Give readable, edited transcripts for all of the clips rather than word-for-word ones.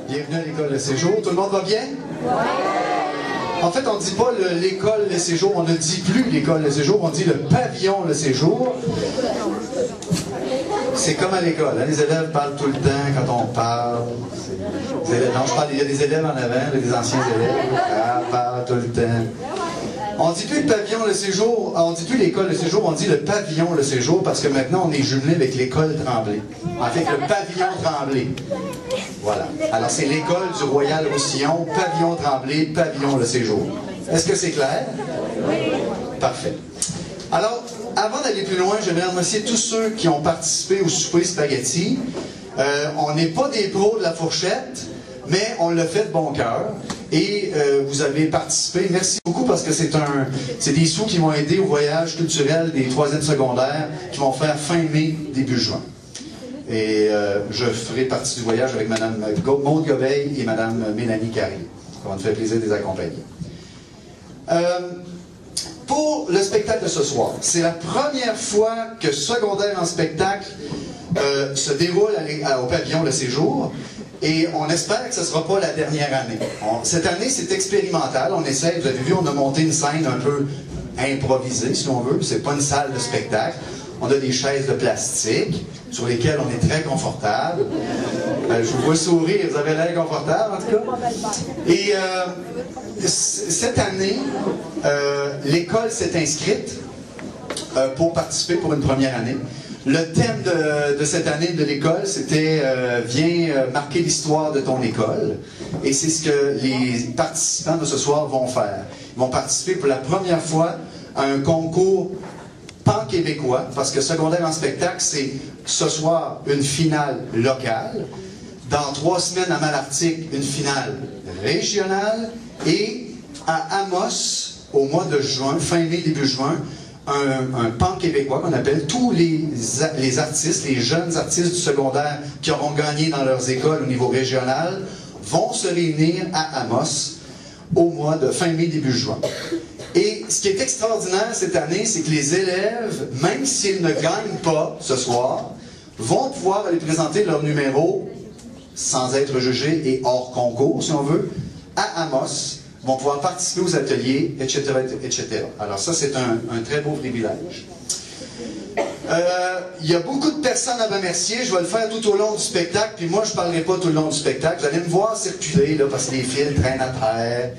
Bienvenue à l'école Le Séjour. Tout le monde va bien? En fait, on ne dit pas l'école Le Séjour, on ne dit plus l'école Le Séjour, on dit le pavillon Le Séjour. C'est comme à l'école, hein? Les élèves parlent tout le temps quand on parle. Non, je parle, il y a des élèves en avant, des anciens élèves, parlent tout le temps. On ne dit plus le pavillon Le Séjour, on ne dit plus l'école Le Séjour, on dit le pavillon Le Séjour parce que maintenant on est jumelé avec l'école Tremblay. En fait, le pavillon Tremblay. Voilà. Alors c'est l'école du Royal Roussillon, pavillon Tremblay, pavillon Le Séjour. Est-ce que c'est clair? Oui. Parfait. Alors, avant d'aller plus loin, j'aimerais remercier tous ceux qui ont participé au souper spaghetti. On n'est pas des pros de la fourchette, mais on l'a fait de bon cœur. Et vous avez participé. Merci beaucoup parce que c'est des sous qui m'ont aidé au voyage culturel des 3e secondaires qui vont faire fin mai, début juin. Et je ferai partie du voyage avec Mme Maude Gobeil et Mme Mélanie Carrier. Ça va nous faire plaisir de les accompagner. Pour le spectacle de ce soir, c'est la première fois que Secondaire en spectacle se déroule au pavillon Le Séjour. Et on espère que ce ne sera pas la dernière année. Cette année, c'est expérimental. On essaie, vous avez vu, on a monté une scène un peu improvisée, si on veut. C'est pas une salle de spectacle. On a des chaises de plastique sur lesquelles on est très confortable. Je vous vois sourire, vous avez l'air confortable en tout cas. Et cette année, l'école s'est inscrite pour participer pour une première année. Le thème de cette année de l'école, c'était « Viens marquer l'histoire de ton école ». Et c'est ce que les participants de ce soir vont faire. Ils vont participer pour la première fois à un concours pan-québécois, parce que Secondaire en spectacle, c'est ce soir une finale locale, dans 3 semaines à Malartic, une finale régionale, et à Amos, au mois de juin, fin mai, début juin, un pan québécois qu'on appelle tous les artistes, les jeunes artistes du secondaire qui auront gagné dans leurs écoles au niveau régional, vont se réunir à Amos au mois de fin mai, début juin. Et ce qui est extraordinaire cette année, c'est que les élèves, même s'ils ne gagnent pas ce soir, vont pouvoir aller présenter leur numéro sans être jugés et hors concours, si on veut, à Amos, vont pouvoir participer aux ateliers, etc., etc. Alors ça, c'est un très beau privilège. Il y a beaucoup de personnes à remercier. Je vais le faire tout au long du spectacle, puis moi, je ne parlerai pas tout le long du spectacle. Vous allez me voir circuler, là, parce que les fils traînent à terre,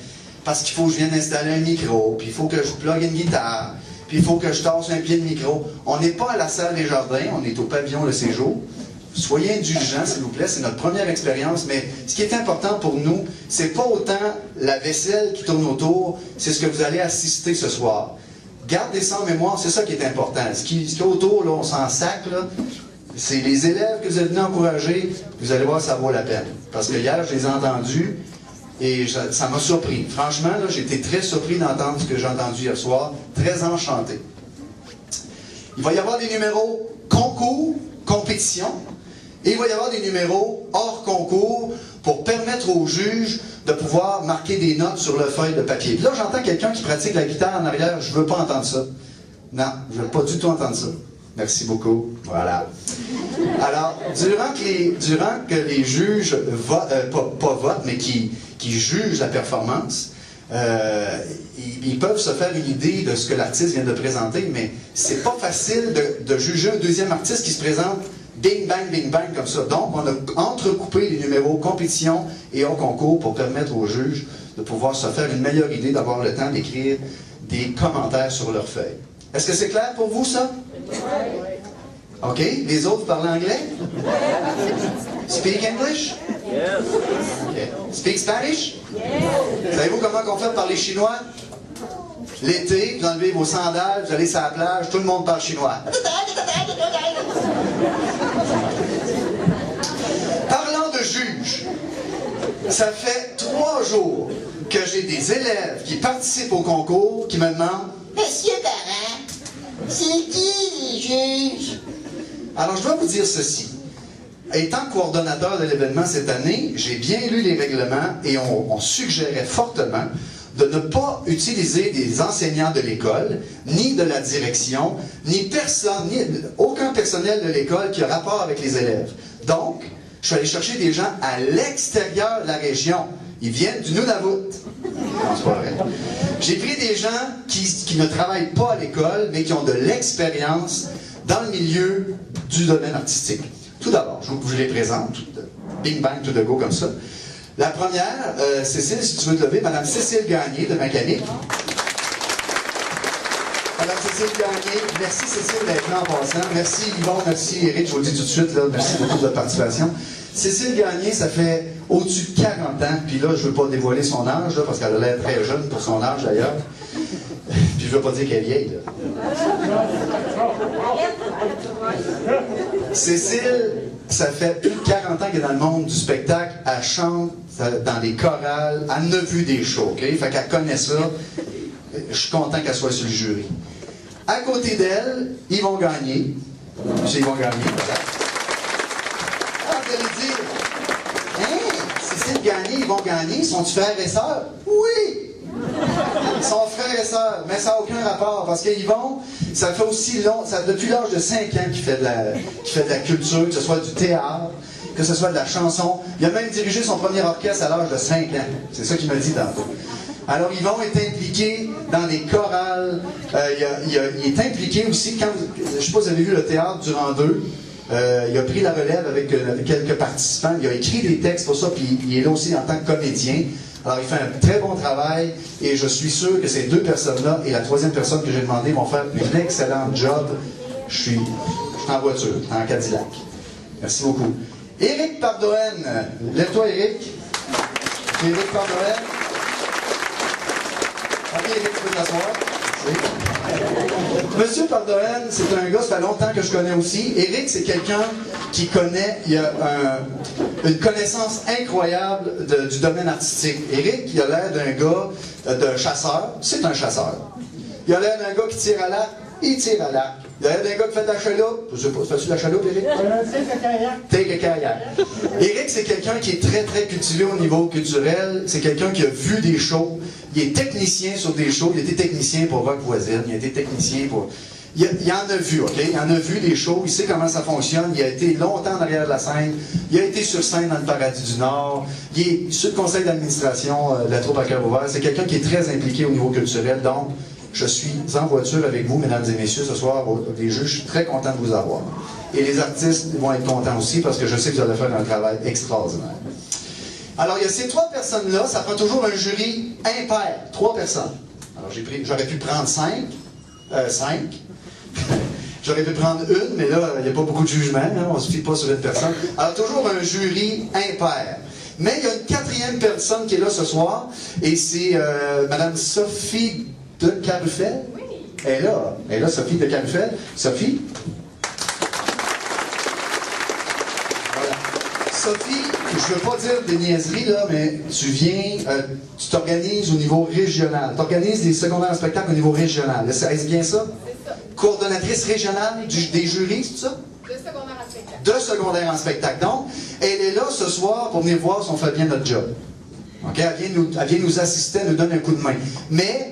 parce qu'il faut que je vienne installer un micro, puis il faut que je plug une guitare, puis il faut que je tasse un pied de micro. On n'est pas à la salle des jardins, on est au pavillon Le Séjour. Soyez indulgents, s'il vous plaît, c'est notre première expérience, mais ce qui est important pour nous, c'est pas autant la vaisselle qui tourne autour, c'est ce que vous allez assister ce soir. Gardez ça en mémoire, c'est ça qui est important. Ce qui est autour, là, on s'en sac, là, c'est les élèves que vous êtes venus encourager, vous allez voir, ça vaut la peine. Parce que hier, je les ai entendus, et ça m'a surpris. Franchement, j'ai été très surpris d'entendre ce que j'ai entendu hier soir, très enchanté. Il va y avoir des numéros concours, compétition, et il va y avoir des numéros hors concours pour permettre aux juges de pouvoir marquer des notes sur le feuille de papier. Puis là, j'entends quelqu'un qui pratique la guitare en arrière. Je ne veux pas entendre ça. Non, je ne veux pas du tout entendre ça. Merci beaucoup. Voilà. Alors, durant que les juges pas votent, mais qui jugent la performance, ils peuvent se faire une idée de ce que l'artiste vient de présenter, mais c'est pas facile de juger un deuxième artiste qui se présente bing, bang, comme ça. Donc, on a entrecoupé les numéros compétition et hors concours pour permettre aux juges de pouvoir se faire une meilleure idée, d'avoir le temps d'écrire des commentaires sur leur feuille. Est-ce que c'est clair pour vous, ça? Oui. OK. Les autres, vous parlez anglais? Speak English? Yes. Okay. Speak Spanish? Yes. Savez-vous comment on fait parler chinois? L'été, vous enlevez vos sandales, vous allez sur la plage, tout le monde parle chinois. Parlant de juges, ça fait 3 jours que j'ai des élèves qui participent au concours qui me demandent « Monsieur Parent, c'est qui les juges? » Alors, je dois vous dire ceci. Étant coordonnateur de l'événement cette année, j'ai bien lu les règlements et on suggérait fortement de ne pas utiliser des enseignants de l'école, ni de la direction, ni aucun personnel de l'école qui a rapport avec les élèves. Donc, Je suis allé chercher des gens à l'extérieur de la région. Ils viennent du Nunavut. Non, c'est pas vrai. J'ai pris des gens qui ne travaillent pas à l'école, mais qui ont de l'expérience dans le milieu du domaine artistique. Tout d'abord, je vous les présente. Bing bang to the go comme ça. La première, Cécile, si tu veux te lever, Madame Cécile Gagné de Macanique. Madame Cécile Gagné, merci Cécile d'être là en passant. Merci Yvon, merci Éric, je vous le dis tout de suite, là, merci beaucoup de votre participation. Cécile Gagné, ça fait au-dessus de 40 ans, puis là, je ne veux pas dévoiler son âge, là, parce qu'elle a l'air très jeune pour son âge d'ailleurs. Puis je ne veux pas dire qu'elle est vieille, là. Cécile, ça fait plus de 40 ans qu'elle est dans le monde du spectacle, elle chante dans des chorales, elle en a vu des shows, OK? Fait qu'elle connaît ça. Je suis content qu'elle soit sur le jury. À côté d'elle, ils vont gagner. C'est ils vont gagner, voilà. Alors, vous allez dire, hein, Cécile Gagné, ils vont gagner, sont-ils frères et sœurs? Oui! Ils sont frères et sœurs, mais ça n'a aucun rapport, parce qu'ils vont, ça fait aussi long, ça depuis l'âge de 5 ans qu'il fait de la culture, que ce soit du théâtre, que ce soit de la chanson. Il a même dirigé son premier orchestre à l'âge de 5 ans. C'est ça qu'il m'a dit tantôt. Alors, Yvon est impliqué dans des chorales. Il est impliqué aussi, je ne sais pas si vous avez vu le théâtre durant deux. Il a pris la relève avec quelques participants. Il a écrit des textes pour ça, puis il est là aussi en tant que comédien. Alors, il fait un très bon travail, et je suis sûr que ces deux personnes-là et la troisième personne que j'ai demandé vont faire un excellent job. Je suis en voiture, en Cadillac. Merci beaucoup. Éric Pardoen. Lève-toi, Éric. Éric Pardoen. Ok, Éric, tu peux t'asseoir. Monsieur Pardoen, c'est un gars, ça fait longtemps que je connais aussi. Éric, c'est quelqu'un qui connaît, il a une connaissance incroyable du domaine artistique. Éric, il a l'air d'un gars, d'un chasseur. C'est un chasseur. Il a l'air d'un gars qui tire à l'arc. Il tire à l'arc. Il y a des gars qui font de la chaloupe. Je sais pas, fais-tu de la chaloupe, Éric? Take a kayak. Éric, c'est quelqu'un qui est très, très cultivé au niveau culturel. C'est quelqu'un qui a vu des shows. Il est technicien sur des shows. Il a été technicien pour Rock Voisine. Il a été technicien pour... Il en a vu, OK? Il en a vu des shows. Il sait comment ça fonctionne. Il a été longtemps en arrière de la scène. Il a été sur scène dans le Paradis du Nord. Il est sur le conseil d'administration de la troupe à cœur ouvert. C'est quelqu'un qui est très impliqué au niveau culturel. Donc, je suis en voiture avec vous, mesdames et messieurs, ce soir, les juges. Je suis très content de vous avoir. Et les artistes vont être contents aussi, parce que je sais que vous allez faire un travail extraordinaire. Alors, il y a ces trois personnes-là, ça prend toujours un jury impair. 3 personnes. Alors, j'aurais pu prendre 5. J'aurais pu prendre une, mais là, il n'y a pas beaucoup de jugement. Hein, on ne se fie pas sur une personne. Alors, toujours un jury impair. Mais il y a une 4e personne qui est là ce soir, et c'est Madame Sophie de Carufel. Oui. Elle est là, Sophie de Carufel. Sophie? Voilà. Sophie, je ne veux pas dire des niaiseries, là, mais tu viens, tu t'organises au niveau régional. Tu organises des secondaires en spectacle au niveau régional. Est-ce bien ça? C'est ça. Coordonnatrice régionale des jurys, c'est ça? De secondaire en spectacle. De secondaire en spectacle. Donc, elle est là ce soir pour venir voir si on fait bien notre job. Okay? Elle vient nous assister, elle nous donne un coup de main. Mais,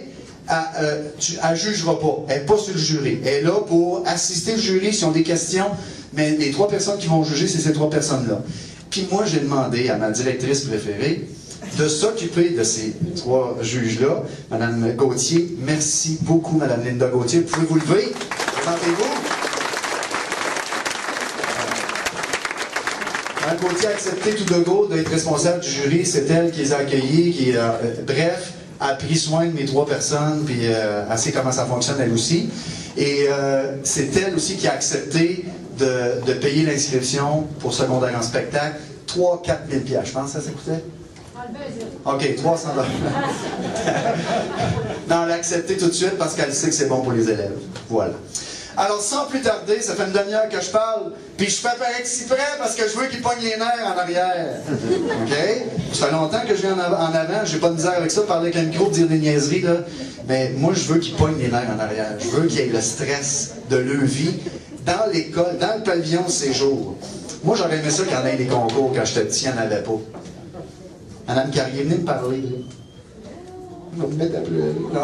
elle ne jugera pas. Elle n'est pas sur le jury. Elle est là pour assister le jury s'ils ont des questions. Mais les 3 personnes qui vont juger, c'est ces 3 personnes-là. Puis moi, j'ai demandé à ma directrice préférée de s'occuper de ces 3 juges-là. Madame Gauthier, merci beaucoup, Madame Linda Gauthier. Vous pouvez vous lever. Présentez-vous. Madame Gauthier a accepté tout de go d'être responsable du jury. C'est elle qui les a accueillis. Bref, a pris soin de mes 3 personnes, puis elle sait comment ça fonctionne, elle aussi. Et c'est elle aussi qui a accepté de payer l'inscription pour secondaire en spectacle. 3 000 à 4 000 $, je pense que ça coûtait? OK, 300 $. Non, elle a accepté tout de suite parce qu'elle sait que c'est bon pour les élèves. Voilà. Alors, sans plus tarder, ça fait une demi-heure que je parle, puis je fais par exprès parce que je veux qu'il pogne les nerfs en arrière. OK? Ça fait longtemps que je viens en avant, j'ai pas de misère avec ça, parler avec un micro, dire des niaiseries, là. Mais moi, je veux qu'il pogne les nerfs en arrière. Je veux qu'il y ait le stress de leur vie dans l'école, dans le pavillon de séjour. Moi, j'aurais aimé ça qu'il y en ait des concours quand j'étais petit, il n'y en avait pas. Madame Carrier, venez me parler, là. Vous me mettre à pleurer. Non.